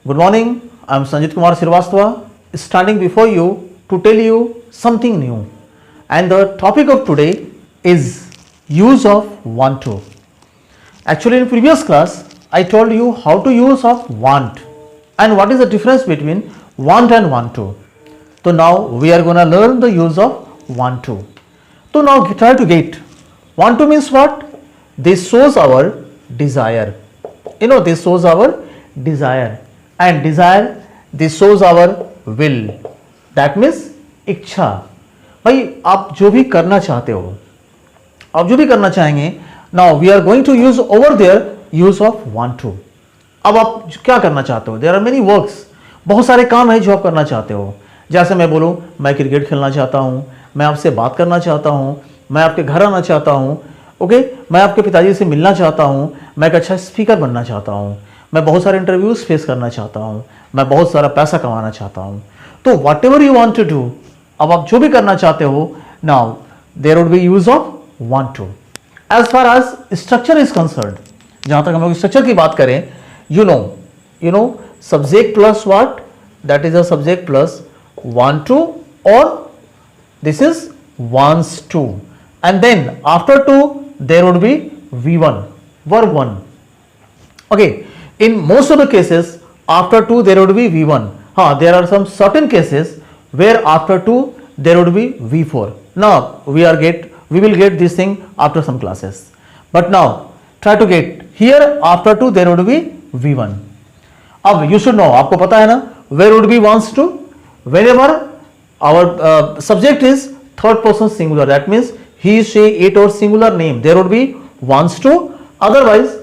Good morning. I am Sanjit Kumar Srivastava, standing before you to tell you something new. And the topic of today is use of want to. Actually, in previous class, I told you how to use of want and what is the difference between want and want to. So now we are going to learn the use of want to. So now try to get. Want to means what? This shows our desire. This shows our desire. And desire, this shows our will. That means इच्छा. भाई आप जो भी करना चाहते हो, आप जो भी करना चाहेंगे, now we are going to use over there use of want to. अब आप क्या करना चाहते हो? There are many works. बहुत सारे काम है जो आप करना चाहते हो. जैसे मैं बोलूँ, मैं क्रिकेट खेलना चाहता हूँ, मैं आपसे बात करना चाहता हूँ, मैं आपके घर आना चाहता हूँ, ओके, मैं आपके पिताजी से मिलना चाहता हूँ, मैं एक अच्छा स्पीकर बनना चाहता हूँ, मैं बहुत सारे इंटरव्यूज फेस करना चाहता हूँ, मैं बहुत सारा पैसा कमाना चाहता हूँ. तो whatever you want to do, अब आप जो भी करना चाहते हो, now there would be use of want to. As far as structure is concern, जहां तक हम लोग स्ट्रक्चर की बात करें, you know subject plus what, that is a subject plus want to, और this is wants to, and then after to there would be V1, verb 1. Okay, in most of the cases after 2 there would be V1. There are some certain cases where after 2 there would be V4. Now we will get this thing after some classes, but now try to get here after 2 there would be V1. अब you should know, आपको पता है ना, where would be wants to, whenever our subject is third person singular, that means he, she, it or singular name, there would be wants to. Otherwise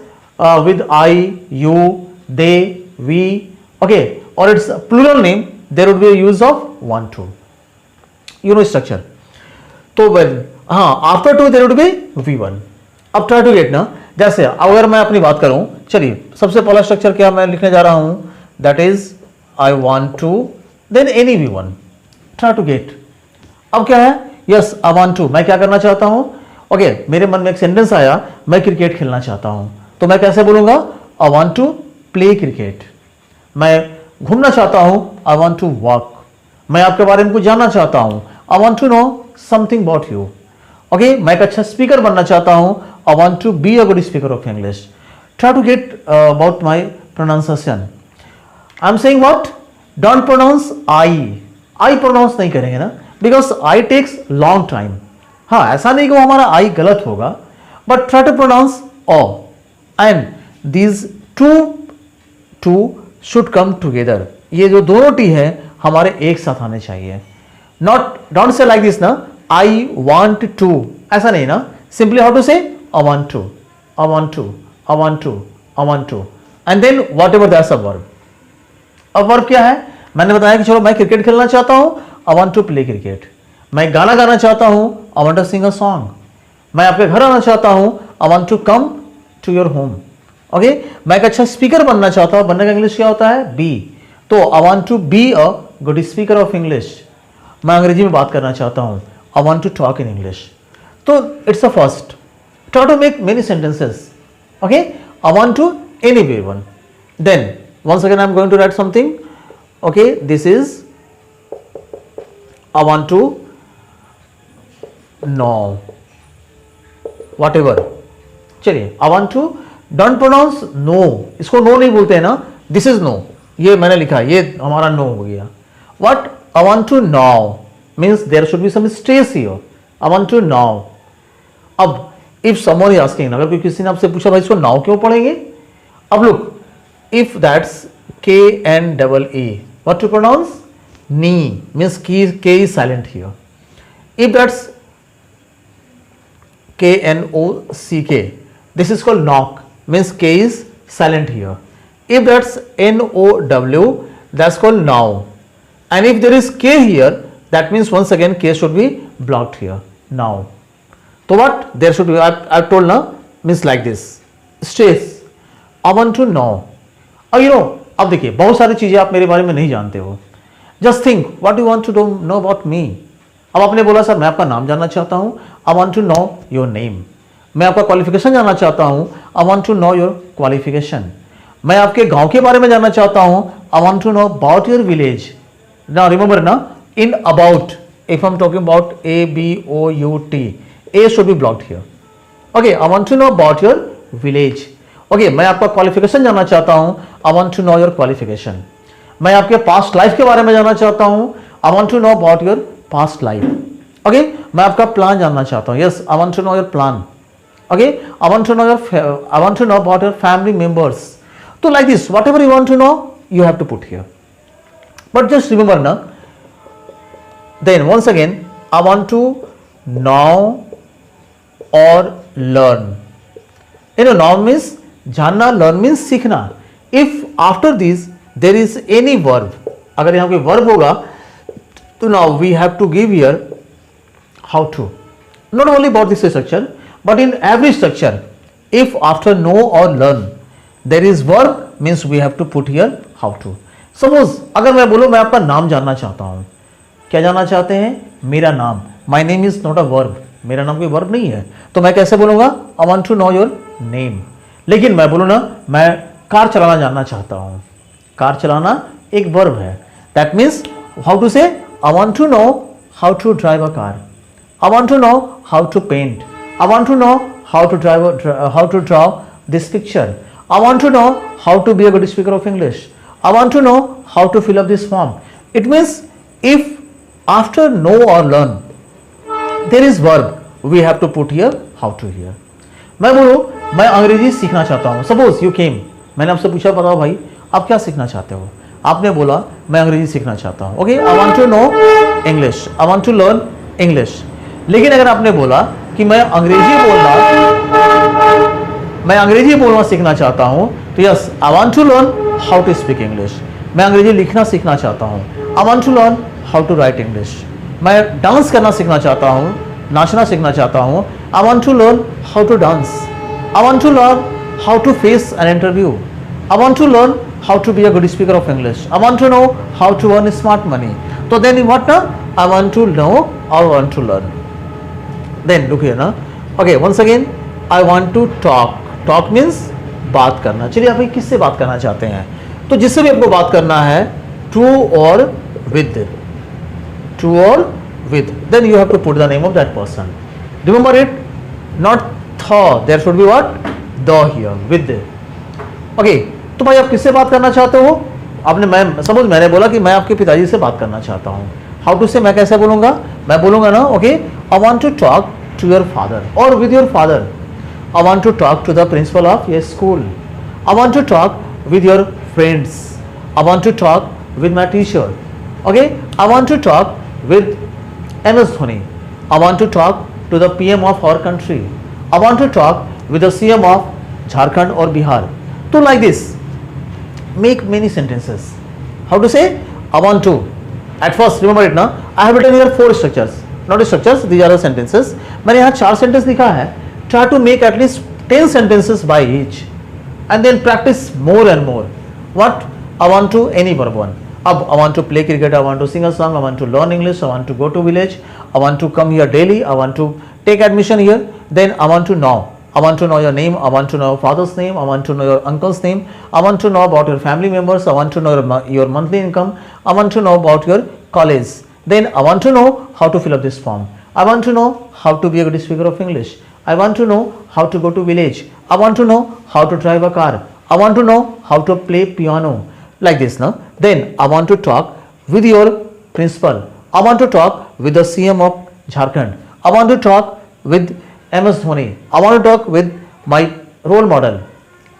with I, you, they, we, okay, or it's a plural name, there would be a use of want to. Structure. तो when after 2 there would be V1. अब try to get ना, जैसे अगर मैं अपनी बात करूं, चलिए सबसे पहला स्ट्रक्चर क्या मैं लिखने जा रहा हूं, that is I want to, then any V1. Try to get. अब क्या है, यस आई वांट टू, मैं क्या करना चाहता हूं, ओके, मेरे मन में एक सेंटेंस आया, मैं क्रिकेट खेलना चाहता हूं, तो मैं कैसे बोलूंगा, I want to play cricket. मैं घूमना चाहता हूं, आई वांट टू वॉक. मैं आपके बारे में कुछ जानना चाहता हूं, I want to know something about you. Okay, मैं एक अच्छा स्पीकर बनना चाहता हूं, I want to be a good speaker of English. Try to get about my pronunciation. I am saying what, don't pronounce I pronounce नहीं करेंगे ना, because I takes long time. ऐसा नहीं कि वो हमारा आई गलत होगा, but try to pronounce O, and these two should come together. ये जो दोनों टी है हमारे एक साथ आने चाहिए. डोंट से लाइक दिस ना, आई वांट टू, ऐसा नहीं ना, simply how to say, I want to, I want to, I want to, I want to, and then whatever that's a verb. अब वर्ब क्या है, मैंने बताया कि चलो मैं क्रिकेट खेलना चाहता हूं, I want to play cricket. मैं गाना गाना चाहता हूं, I want to sing a song. मैं आपके घर आना चाहता हूं, I want to come to your home. Okay, मैं एक अच्छा स्पीकर बनना चाहता हूं, बनने का इंग्लिश क्या होता है, बी. तो I want to be a good speaker of English. मैं अंग्रेजी में बात करना चाहता हूं, I want to talk in English. तो it's a first. Try to make many sentences. Okay, I want to any one. Then once again I'm going to write something. Okay, this is I want to know whatever. चलिए, I want to, don't pronounce no, इसको no नहीं बोलते हैं ना, this is no, ये मैंने लिखा, ये हमारा no हो गया. What I want to know means there should be some stress here. I want to know. अब if someone is asking, अगर कोई किसी ने आपसे पूछा भाई इसको now क्यों पढ़ेंगे, अब look, if that's K-N-E-E, what to pronounce? Knee means K is silent here. If that's K-N-O-C-K, this is called knock, means K is silent here. If that's N-O-W, that's called now. And if there is K here, that means once again K should be blocked here, now. So what? There should be, I've told now, means like this. Stress. I want to know. अब देखिए बहुत सारी चीजें आप मेरे बारे में नहीं जानते हो. Just think what you want to know about me. अब आपने बोला सर मैं आपका नाम जानना चाहता हूं, I want to know your name. मैं आपका क्वालिफिकेशन जानना चाहता हूं, I want to know your qualification. मैं आपके गांव के बारे में जानना चाहता हूं, I want to know about your village. Now remember now, in about, if I'm talking about A-B-O-U-T, A should be blocked here. Okay, I want to know about your village. Okay, मैं आपका qualification जानना चाहता हूँ. I want to know your qualification. मैं आपके past life के बारे में जानना चाहता हूँ. I want to know about your past life. Okay, मैं आपका प्लान जानना चाहता हूँ. Yes, I want to know your plan. Okay, I want to know about your family members. So like this, whatever you want to know, you have to put here. But just remember now. Then once again, I want to know or learn. You know, know means जानना, learn means सीखना. If after this there is any verb, अगर यहाँ कोई verb होगा, तो now we have to give here how to. Not only about this structure, but in every structure, if after know or learn there is verb, means we have to put here how to. Suppose अगर मैं बोलूँ मैं आपका नाम जानना चाहता हूँ, क्या जानना चाहते हैं? मेरा नाम. My name is not a verb. मेरा नाम कोई वर्ब नहीं है, तो मैं कैसे बोलूँगा? I want to know your name. लेकिन मैं बोलूँ ना, मैं कार चलाना जानना चाहता हूँ. कार चलाना एक वर्ब है. That means how to say? I want to know how to drive a car. I want to know how to paint. I want to know how to draw this picture. I want to know how to be a good speaker of English. I want to know how to fill up this form. It means if after know or learn there is verb, we have to put here how to here. मैं बोलूँ मैं अंग्रेजी सीखना चाहता हूँ. Suppose you came, मैंने आपसे पूछा बताओ भाई आप क्या सीखना चाहते हो. आपने बोला मैं अंग्रेजी सीखना चाहता हूँ. Okay, I want to know English. I want to learn English. लेकिन अगर आपने बोला कि मैं अंग्रेजी बोलना सीखना चाहता हूँ, तो yes I want to learn how to speak English. मैं अंग्रेजी लिखना सीखना चाहता हूँ. I want to learn how to write English. मैं डांस करना सीखना चाहता हूँ, नाचना सीखना चाहता हूँ. I want to learn how to dance. I want to learn how to face an interview. I want to learn how to be a good speaker of English. I want to know how to earn smart money. तो then what ना, I want to know और want to learn. Then look here ना. Okay, once again, I want to talk. Talk means बात करना. चलिए आप किससे बात करना चाहते हैं? तो जिससे भी आपको बात करना है, to or with. To or with. Then you have to put the name of that person. Remember it? Not the. There should be what? The here. With. Okay. तो भाई आप किससे बात करना चाहते हो? मैंने बोला कि मैं आपके पिताजी से बात करना चाहता हूँ. हाउ टू से मैं कैसे बोलूँगा? मैं बोलूँगा ना, okay, I want to talk to your father और with your father. I want to talk to the principal of your school. I want to talk with your friends. I want to talk with my teacher. Okay, I want to talk with MS Dhoni. I want to talk to the PM of our country. I want to talk with the CM of Jharkhand or Bihar. So like this, make many sentences. How to say? I want to. At first, remember it now. I have written here 4 structures. Not structures, these are the sentences. मैंने यहाँ 4 sentences लिखा है. Try to make at least 10 sentences by each, and then practice more and more. What? I want to any verb one. अब I want to play cricket. I want to sing a song. I want to learn English. I want to go to village. I want to come here daily. I want to take admission here. Then I want to know. I want to know your name. I want to know your father's name. I want to know your uncle's name. I want to know about your family members. I want to know your monthly income. I want to know about your college. Then I want to know how to fill up this form. I want to know how to be a good speaker of English. I want to know how to go to village. I want to know how to drive a car. I want to know how to play piano. Like this, no? Then I want to talk with your principal. I want to talk with the CM of Jharkhand. I want to talk with MS Dhoni. I want to talk with my role model.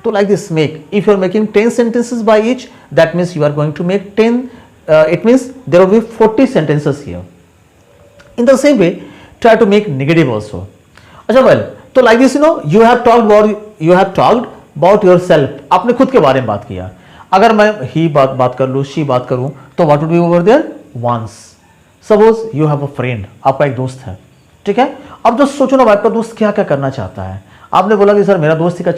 So like this, make. If you are making 10 sentences by each, that means you are going to make 10. It means there will be 40 sentences here. In the same way, try to make negative also. अच्छा well, तो like this, you have talked about yourself. आपने खुद के बारे में बात किया. अगर मैं ही बात कर लूँ, she बात करूँ, तो what would be over there? Once. Suppose you have a friend. आपका एक दोस्त है, ठीक है. अब जो सोचो ना, आपका दोस्त क्या क्या करना चाहता है. आपने बोला कि सर मेरा दोस्त एक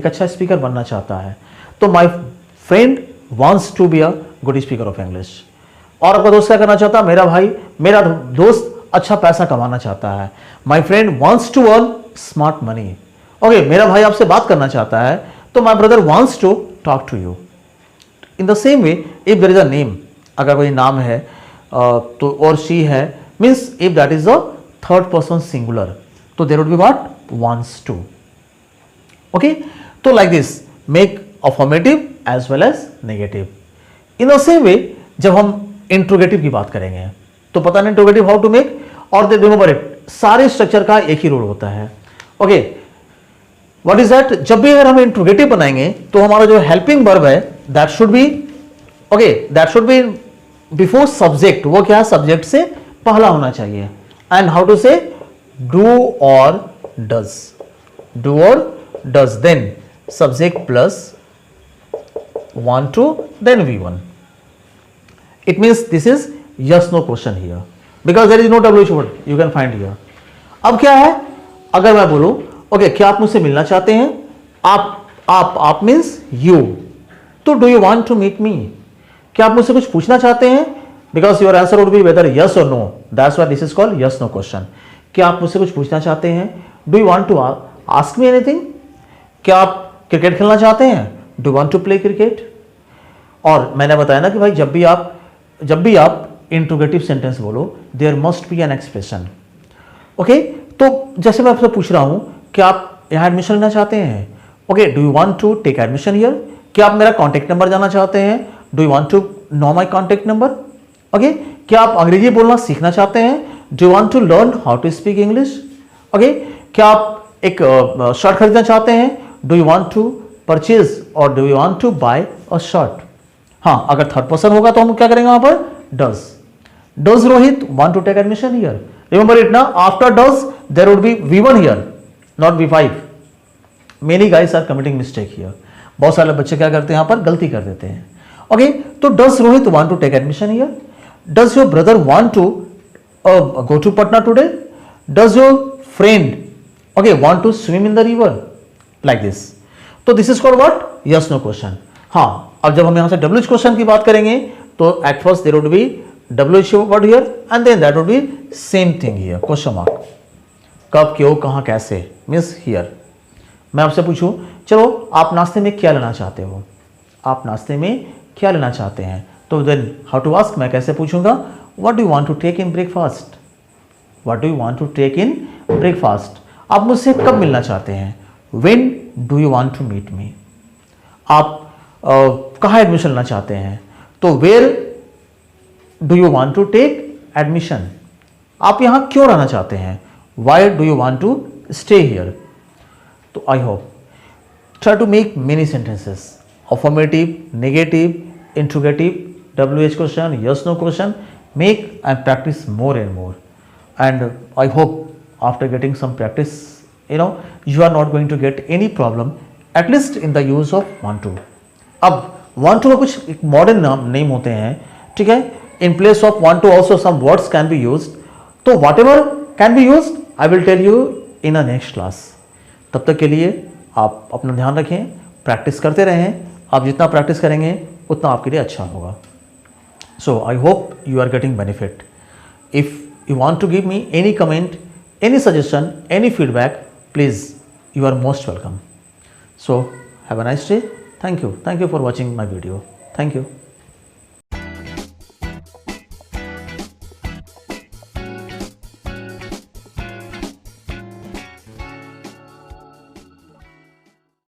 अच्छा स्पीकर बनना चाहता है. तो my friend wants to be a good speaker of English. और आपका दोस्त क्या करना चाहता है? मेरा दोस्त अच्छा पैसा कमाना चाहता है. My friend wants to earn smart money. Okay, मेरा भाई आपसे बात करना चाहता है, तो my brother wants to talk to you. In the same way if there is a name, अगर कोई नाम है तो और शी है, means if that is a third person singular, तो there would be what, wants to. Okay, तो like this make affirmative as well as negative. In the same way जब हम इंट्रोगेटिव की बात करेंगे तो पता नहीं इंट्रोगेटिव हाउ टू मेक, और दे रिमेंबर इट, सारे स्ट्रक्चर का एक ही रूल होता है. ओके, व्हाट इज दैट, जब भी अगर हम इंट्रोगेटिव बनाएंगे तो हमारा जो हेल्पिंग वर्ब है that should be, okay, that should be before subject. वो क्या है, सब्जेक्ट से पहला होना चाहिए. And how to say, do और डज, डू और does, then subject plus want to, then V1. It means this is yes no question here because there is no WH word you can find here. अब क्या है, अगर मैं बोलूं okay क्या आप मुझसे मिलना चाहते हैं, आप मीन्स यू, तो do you want to meet me, क्या आप मुझसे कुछ पूछना चाहते हैं, because your answer would be whether yes और no, that's why this is called yes no question. क्या आप मुझसे कुछ पूछना चाहते हैं, do you want to ask me anything, क्या आप क्रिकेट खेलना चाहते हैं, do want to play cricket. और मैंने बताया ना कि भाई जब भी आप इंट्रोगेटिव सेंटेंस बोलो there must be an expression. Okay, तो जैसे मैं आपसे पूछ रहा हूं कि आप यहाँ एडमिशन लेना चाहते हैं, okay, do you want to take admission here, क्या आप मेरा कॉन्टैक्ट नंबर जानना चाहते हैं, do you want to know my contact number. Okay, क्या आप अंग्रेजी बोलना सीखना चाहते हैं, do you want to learn how to speak English. Okay, क्या आप एक शर्ट खरीदना चाहते हैं, do you want to purchase और do you want to buy a shirt. हाँ, अगर थर्ड पर्सन होगा तो हम क्या करेंगे वहां पर, does Rohit want to take admission here. Remember it ना, after does there would be V1 here, not V5. Many guys are committing mistake here. बहुत सारे बच्चे क्या करते हैं यहां पर, गलती कर देते हैं. ओके, तो does Rohit want to take admission here, does your brother want to go to Patna today, does your friend okay want to swim in the river, like this. तो this is called what, yes no question. हाँ, अब जब हम यहां से WH question की बात करेंगे तो at first there would be WH word here and then that would be same thing here, question mark. कब, क्यों, कहां, कैसे, मीन्स हियर. मैं आपसे पूछूं चलो आप नाश्ते में क्या लेना चाहते हो, आप नाश्ते में क्या लेना चाहते हैं, तो देन हाउ टू आस्क, मैं कैसे पूछूंगा, what do you want to take in breakfast, what do you want to take in breakfast. आप मुझसे कब मिलना चाहते हैं, when do you want to meet me. आप कहाँ एडमिशन लेना चाहते हैं, तो where do you want to take admission. आप यहां क्यों रहना चाहते हैं, why do you want to stay here. तो I hope try to make many sentences, affirmative, negative, interrogative, WH question, yes no question, make and practice more and more. And I hope after getting some practice you are not going to get any problem at least in the use of want to. अब want to का कुछ modern name होते हैं, ठीक है, in place of want to also some words can be used. तो whatever can be used I will tell you in a next class. तब तक के लिए आप अपना ध्यान रखें, प्रैक्टिस करते रहें. आप जितना प्रैक्टिस करेंगे उतना आपके लिए अच्छा होगा. So I hope you are getting benefit. If you want to give me any comment, any suggestion, any feedback, please, you are most welcome. So have a nice day. Thank you for watching my video. Thank you.